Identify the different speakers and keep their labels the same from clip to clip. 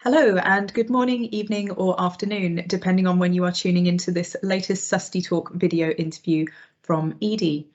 Speaker 1: Hello and good morning, evening or afternoon, depending on when you are tuning into this latest Susty Talk video interview from Edie.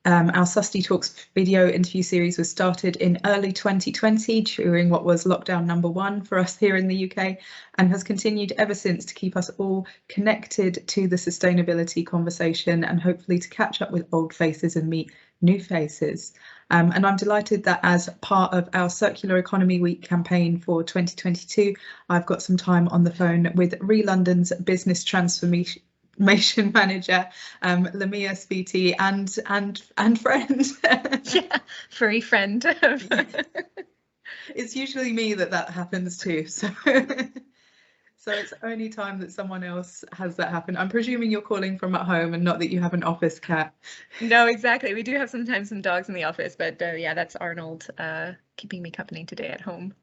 Speaker 1: Our Susty Talks video interview series was started in early 2020 during what was lockdown number 1 for us here in the UK and has continued ever since to keep us all connected to the sustainability conversation and hopefully to catch up with old faces and meet new faces. And I'm delighted that as part of our Circular Economy Week campaign for 2022, I've got some time on the phone with ReLondon's business transformation manager, Lamia Sbiti, and friend.
Speaker 2: Yeah, furry friend.
Speaker 1: It's usually me that happens to, so so it's only time that someone else has that happen. I'm presuming you're calling from at home and not that you have an office cat.
Speaker 2: No, exactly. We do have sometimes some dogs in the office, but yeah, that's Arnold keeping me company today at home.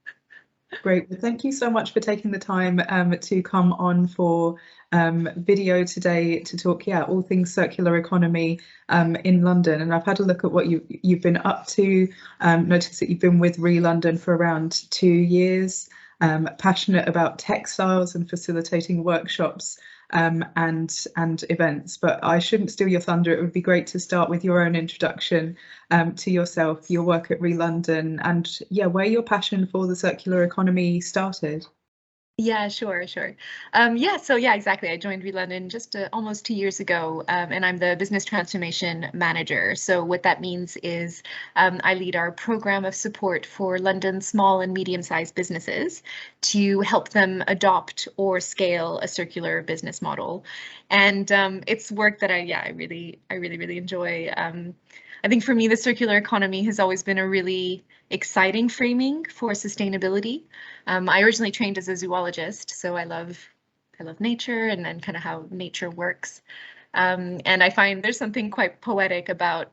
Speaker 1: Great. Well, thank you so much for taking the time to come on for video today to talk, all things circular economy in London. And I've had a look at what you've been up to. Noticed that you've been with ReLondon for around 2 years. Passionate about textiles and facilitating workshops and events, but I shouldn't steal your thunder. It would be great to start with your own introduction to yourself, your work at ReLondon, and where your passion for the circular economy started.
Speaker 2: Yeah, sure. So exactly. I joined ReLondon just almost 2 years ago, and I'm the business transformation manager. So what that means is I lead our program of support for London's small and medium-sized businesses to help them adopt or scale a circular business model. And it's work that I really enjoy. I think for me, the circular economy has always been a really exciting framing for sustainability. I originally trained as a zoologist, so I love nature and kind of how nature works. And I find there's something quite poetic about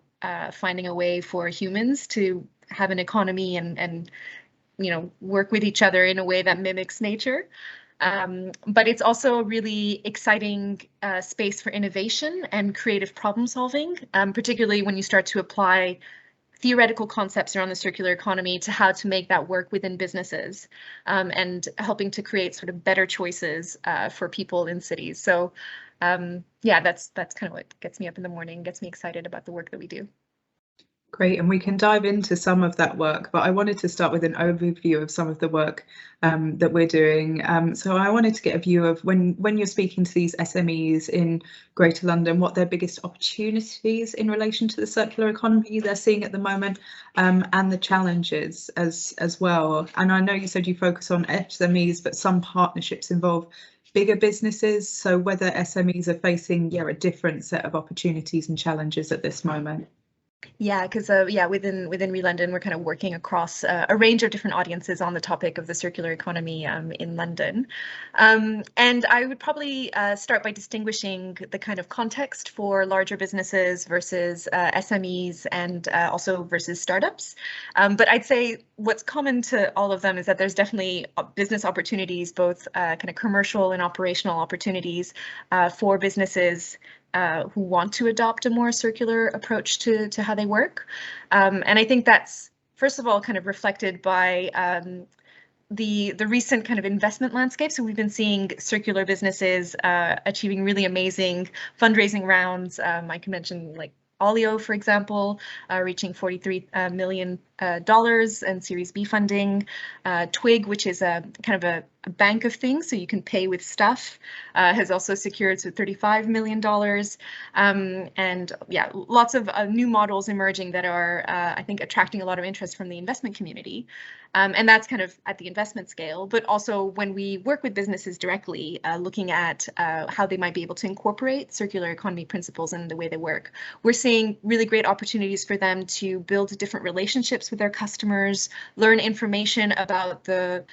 Speaker 2: finding a way for humans to have an economy and work with each other in a way that mimics nature. But it's also a really exciting space for innovation and creative problem solving, particularly when you start to apply theoretical concepts around the circular economy to how to make that work within businesses, and helping to create sort of better choices for people in cities. So that's kind of what gets me up in the morning, gets me excited about the work that we do.
Speaker 1: Great, and we can dive into some of that work, but I wanted to start with an overview of some of the work that we're doing. So I wanted to get a view of when you're speaking to these SMEs in Greater London, what their biggest opportunities in relation to the circular economy they're seeing at the moment, and the challenges as well. And I know you said you focus on SMEs, but some partnerships involve bigger businesses. So whether SMEs are facing a different set of opportunities and challenges at this moment.
Speaker 2: Yeah, because within ReLondon, we're kind of working across a range of different audiences on the topic of the circular economy in London. And I would probably start by distinguishing the kind of context for larger businesses versus SMEs and also versus startups. But I'd say what's common to all of them is that there's definitely business opportunities, both kind of commercial and operational opportunities for businesses who want to adopt a more circular approach to how they work. And I think that's, first of all, kind of reflected by the recent kind of investment landscape. So we've been seeing circular businesses achieving really amazing fundraising rounds. I can mention like Olio, for example, reaching $43 million in Series B funding. Twig, which is a kind of a bank of things, so you can pay with stuff, has also secured $35 million. And lots of new models emerging that are, I think, attracting a lot of interest from the investment community. And that's kind of at the investment scale, but also when we work with businesses directly, looking at how they might be able to incorporate circular economy principles in the way they work. We're seeing really great opportunities for them to build different relationships with their customers, learn information about the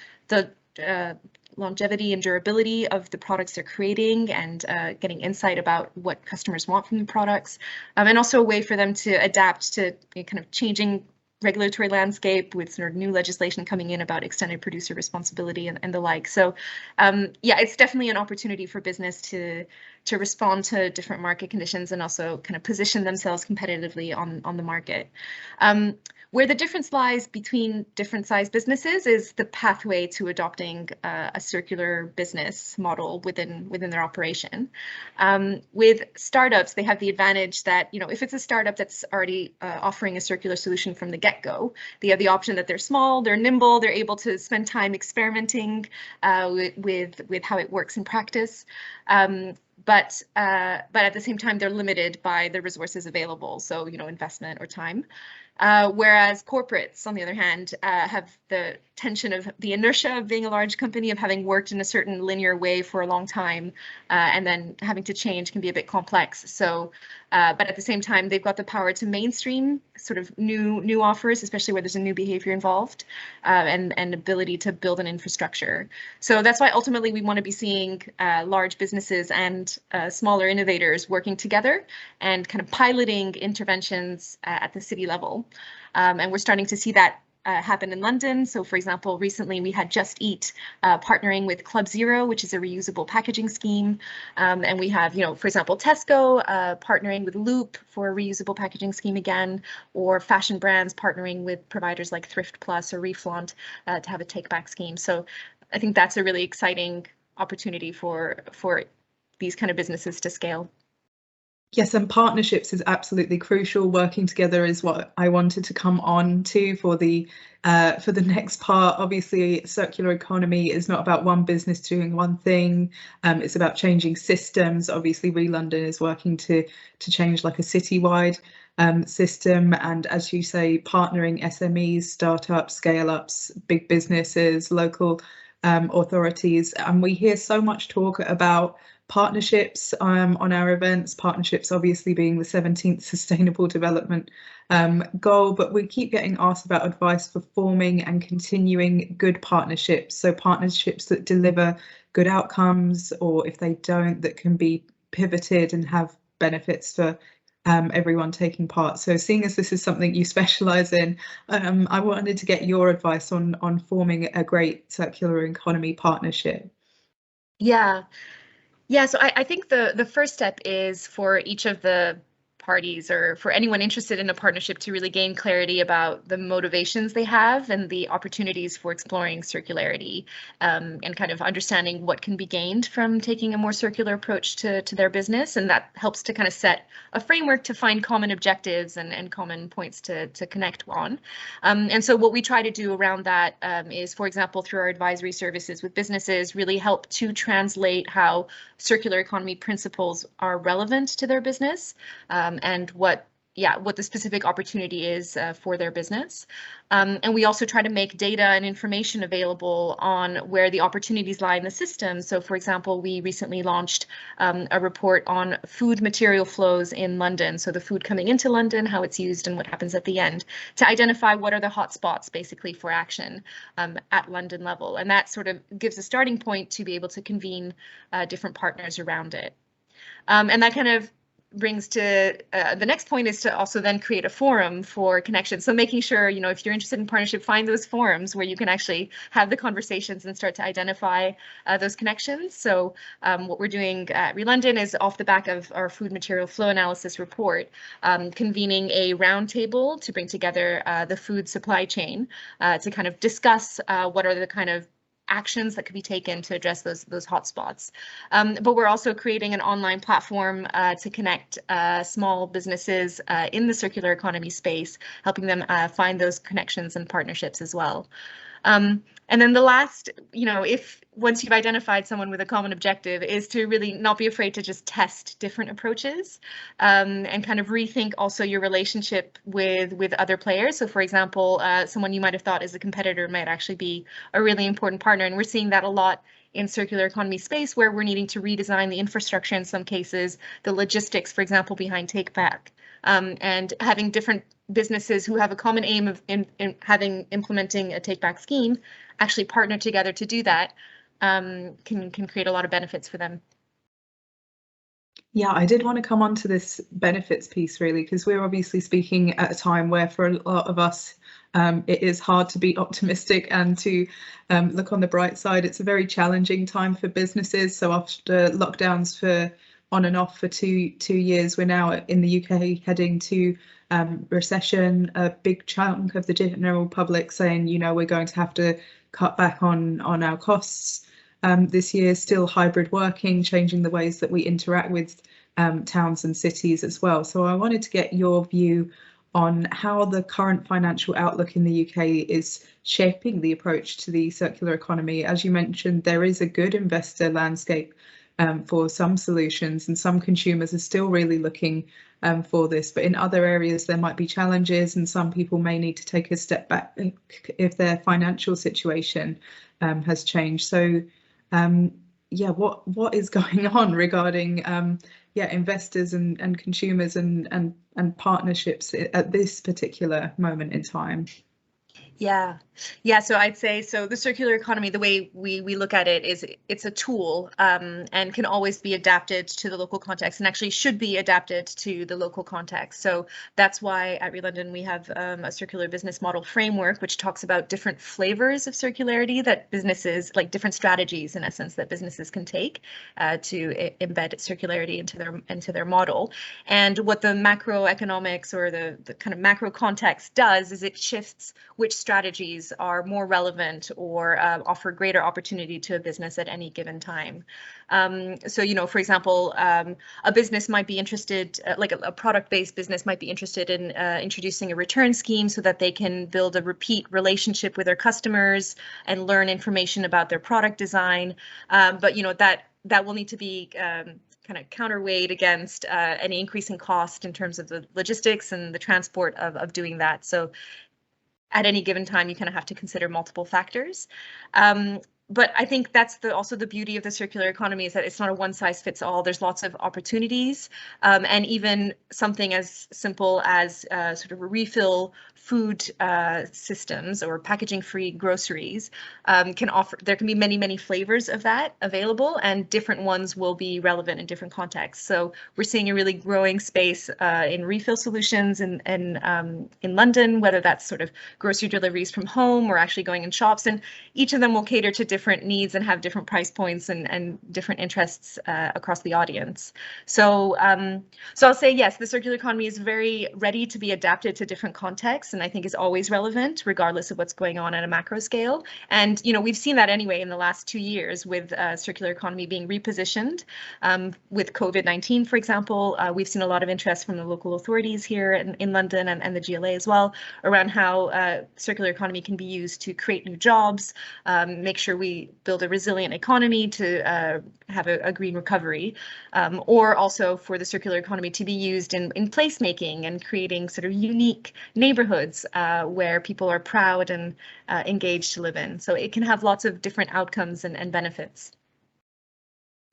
Speaker 2: longevity and durability of the products they're creating, and getting insight about what customers want from the products, and also a way for them to adapt to kind of changing regulatory landscape with sort of new legislation coming in about extended producer responsibility and the like. So it's definitely an opportunity for business to respond to different market conditions and also kind of position themselves competitively on the market. Where the difference lies between different size businesses is the pathway to adopting a circular business model within their operation. With startups, they have the advantage that, if it's a startup that's already offering a circular solution from the get-go, they have the option that they're small, they're nimble, they're able to spend time experimenting with how it works in practice. But at the same time, they're limited by the resources available, so investment or time. Whereas corporates, on the other hand, have the tension of the inertia of being a large company, of having worked in a certain linear way for a long time, and then having to change can be a bit complex. So, but at the same time, they've got the power to mainstream sort of new offers, especially where there's a new behavior involved, and ability to build an infrastructure. So that's why ultimately we want to be seeing large businesses and smaller innovators working together and kind of piloting interventions at the city level. And we're starting to see that happen in London. So for example, recently we had Just Eat partnering with Club Zero, which is a reusable packaging scheme. And we have, for example, Tesco partnering with Loop for a reusable packaging scheme again, or fashion brands partnering with providers like Thrift Plus or Reflaunt to have a take back scheme. So I think that's a really exciting opportunity for these kind of businesses to scale.
Speaker 1: Yes, and partnerships is absolutely crucial. Working together is what I wanted to come on to for the next part. Obviously, circular economy is not about one business doing one thing. It's about changing systems. Obviously, ReLondon is working to change like a citywide system, and as you say, partnering SMEs, startups, scale-ups, big businesses, local authorities. And we hear so much talk about partnerships on our events, partnerships obviously being the 17th Sustainable Development Goal, but we keep getting asked about advice for forming and continuing good partnerships. So partnerships that deliver good outcomes, or if they don't, that can be pivoted and have benefits for everyone taking part. So seeing as this is something you specialise in, I wanted to get your advice on forming a great circular economy partnership.
Speaker 2: Yeah, so I think the first step is for each of the parties, or for anyone interested in a partnership, to really gain clarity about the motivations they have and the opportunities for exploring circularity, and kind of understanding what can be gained from taking a more circular approach to their business. And that helps to kind of set a framework to find common objectives and common points to connect on. And so what we try to do around that is, for example, through our advisory services with businesses, really help to translate how circular economy principles are relevant to their business, and what the specific opportunity is for their business. And we also try to make data and information available on where the opportunities lie in the system. So for example, we recently launched a report on food material flows in London. So the food coming into London, how it's used and what happens at the end, to identify what are the hotspots basically for action at London level. And that sort of gives a starting point to be able to convene different partners around it. And that kind of brings to the next point, is to also then create a forum for connection. So making sure, if you're interested in partnership, find those forums where you can actually have the conversations and start to identify those connections. So what we're doing at ReLondon is, off the back of our food material flow analysis report, convening a roundtable to bring together the food supply chain to kind of discuss what are the kind of actions that could be taken to address those hotspots. But we're also creating an online platform to connect small businesses in the circular economy space, helping them find those connections and partnerships as well. And then the last, if once you've identified someone with a common objective, is to really not be afraid to just test different approaches, and kind of rethink also your relationship with other players. So for example, someone you might have thought is a competitor might actually be a really important partner. And we're seeing that a lot in circular economy space, where we're needing to redesign the infrastructure in some cases, the logistics, for example, behind take back, and having different businesses who have a common aim of implementing a take back scheme actually partner together to do that, can create a lot of benefits for them.
Speaker 1: Yeah, I did want to come on to this benefits piece really, because we're obviously speaking at a time where for a lot of us it is hard to be optimistic and to look on the bright side. It's a very challenging time for businesses. So after lockdowns for on and off for two years, we're now in the UK heading to recession, a big chunk of the general public saying, you know, we're going to have to cut back on our costs this year, still hybrid working, changing the ways that we interact with towns and cities as well. So I wanted to get your view on how the current financial outlook in the UK is shaping the approach to the circular economy. As you mentioned, there is a good investor landscape for some solutions, and some consumers are still really looking for this, but in other areas there might be challenges, and some people may need to take a step back if their financial situation has changed. So yeah, what is going on regarding investors and consumers and partnerships at this particular moment in time?
Speaker 2: Yeah. So I'd say, so the circular economy, the way we look at it is it's a tool and can always be adapted to the local context, and actually should be adapted to the local context. So that's why at ReLondon we have a circular business model framework, which talks about different flavors of circularity that businesses, like different strategies in essence, that businesses can take to embed circularity into their model. And what the macroeconomics or the kind of macro context does is it shifts which strategies are more relevant or offer greater opportunity to a business at any given time. So, you know, for example, a business might be interested, like a product-based business might be interested in introducing a return scheme so that they can build a repeat relationship with their customers and learn information about their product design. But, you know, that will need to be kind of counterweight against any increasing cost in terms of the logistics and the transport of doing that. So at any given time, you kind of have to consider multiple factors. But I think that's also the beauty of the circular economy, is that it's not a one size fits all. There's lots of opportunities, and even something as simple as sort of a refill food systems or packaging-free groceries there can be many flavors of that available, and different ones will be relevant in different contexts. So we're seeing a really growing space in refill solutions in London, whether that's sort of grocery deliveries from home or actually going in shops, and each of them will cater to different needs and have different price points and different interests across the audience. So I'll say yes, the circular economy is very ready to be adapted to different contexts, and I think is always relevant regardless of what's going on at a macro scale. And you know, we've seen that anyway in the last 2 years with circular economy being repositioned. With COVID-19, for example, we've seen a lot of interest from the local authorities here in London and the GLA as well around how circular economy can be used to create new jobs, make sure we build a resilient economy to have a green recovery, or also for the circular economy to be used in placemaking and creating sort of unique neighborhoods where people are proud and engaged to live in. So it can have lots of different outcomes and benefits.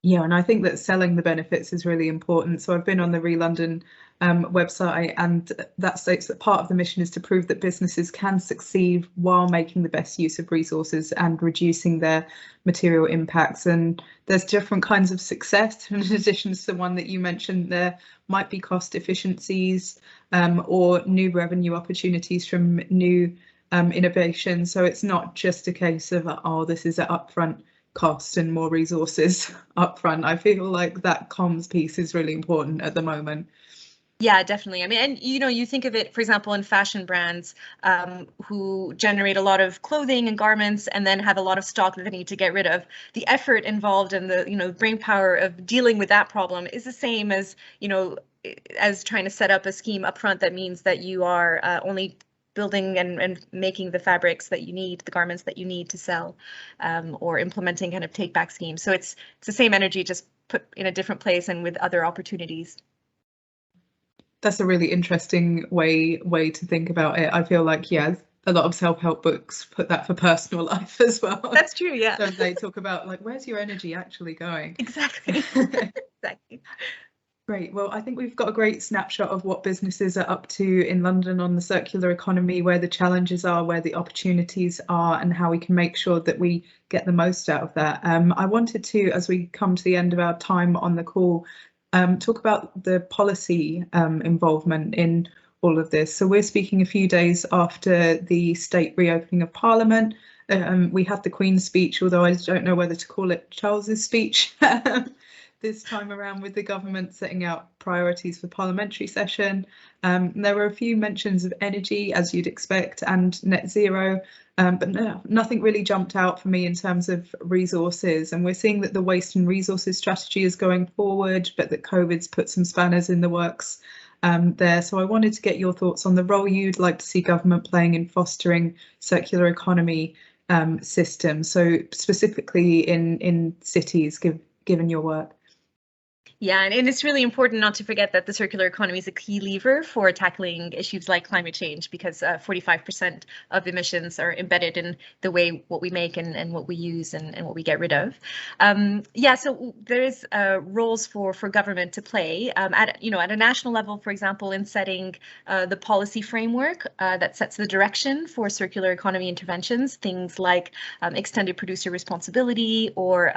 Speaker 1: Yeah, and I think that selling the benefits is really important. So I've been on the ReLondon website, and that states that part of the mission is to prove that businesses can succeed while making the best use of resources and reducing their material impacts. And there's different kinds of success. In addition to the one that you mentioned, there might be cost efficiencies or new revenue opportunities from new innovation. So it's not just a case of, oh, this is an upfront cost and more resources upfront. I feel like that comms piece is really important at the moment.
Speaker 2: Yeah, definitely. I mean, and you know, you think of it, for example, in fashion brands who generate a lot of clothing and garments and then have a lot of stock that they need to get rid of. The effort involved and the, you know, brain power of dealing with that problem is the same as, you know, as trying to set up a scheme upfront that means that you are only building and making the fabrics that you need, the garments that you need to sell, or implementing kind of take back schemes. So it's the same energy, just put in a different place and with other opportunities.
Speaker 1: That's a really interesting way to think about it. I feel like, yeah, a lot of self-help books put that for personal life as well.
Speaker 2: That's true, yeah.
Speaker 1: Don't they talk about like, where's your energy actually going?
Speaker 2: Exactly. Exactly.
Speaker 1: Great. Well, I think we've got a great snapshot of what businesses are up to in London on the circular economy, where the challenges are, where the opportunities are, and how we can make sure that we get the most out of that. I wanted to, as we come to the end of our time on the call, talk about the policy involvement in all of this. So we're speaking a few days after the state reopening of Parliament. We had the Queen's speech, although I don't know whether to call it Charles's speech. this time around with the government setting out priorities for parliamentary session. There were a few mentions of energy, as you'd expect, and net zero, but nothing really jumped out for me in terms of resources. And we're seeing that the waste and resources strategy is going forward, but that COVID's put some spanners in the works there. So I wanted to get your thoughts on the role you'd like to see government playing in fostering circular economy systems, so specifically in cities, given your work.
Speaker 2: Yeah, and it's really important not to forget that the circular economy is a key lever for tackling issues like climate change, because 45% of emissions are embedded in the way what we make and what we use and what we get rid of. Yeah, so there is roles for government to play at a national level, for example, in setting the policy framework that sets the direction for circular economy interventions, things like extended producer responsibility or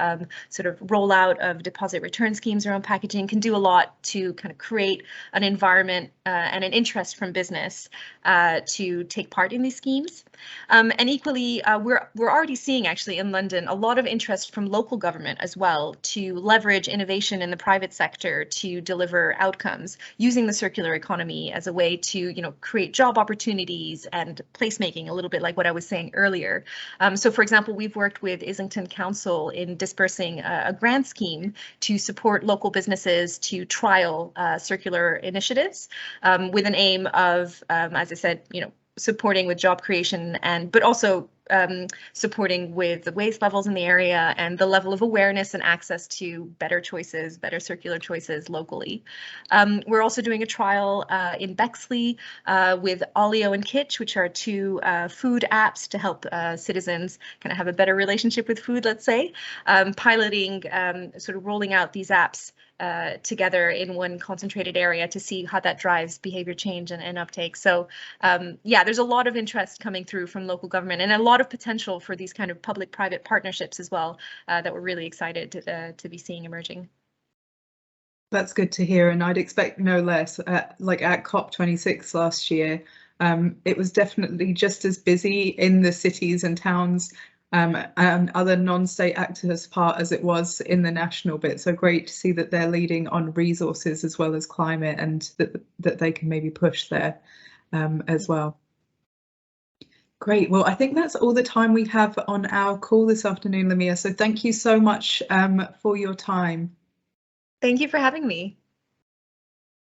Speaker 2: sort of rollout of deposit return schemes around packaging can do a lot to kind of create an environment and an interest from business to take part in these schemes. And equally, we're already seeing actually in London a lot of interest from local government as well to leverage innovation in the private sector to deliver outcomes using the circular economy as a way to create job opportunities and placemaking, a little bit like what I was saying earlier. So for example, we've worked with Islington Council in dispersing a grant scheme to support local businesses to trial circular initiatives with an aim of, as I said, supporting with job creation but also supporting with the waste levels in the area and the level of awareness and access to better choices, better circular choices locally. We're also doing a trial in Bexley with Olio and Kitch, which are two food apps to help citizens kind of have a better relationship with food, let's say, piloting, sort of rolling out these apps together in one concentrated area to see how that drives behavior change and uptake. So yeah, there's a lot of interest coming through from local government and a lot of potential for these kind of public-private partnerships as well that we're really excited to be seeing emerging.
Speaker 1: That's good to hear, and I'd expect no less. Like at COP26 last year, it was definitely just as busy in the cities and towns and other non-state actors' part as it was in the national bit. So great to see that they're leading on resources as well as climate, and that they can maybe push there as well. Great. Well, I think that's all the time we have on our call this afternoon, Lamia. So thank you so much for your time.
Speaker 2: Thank you for having me.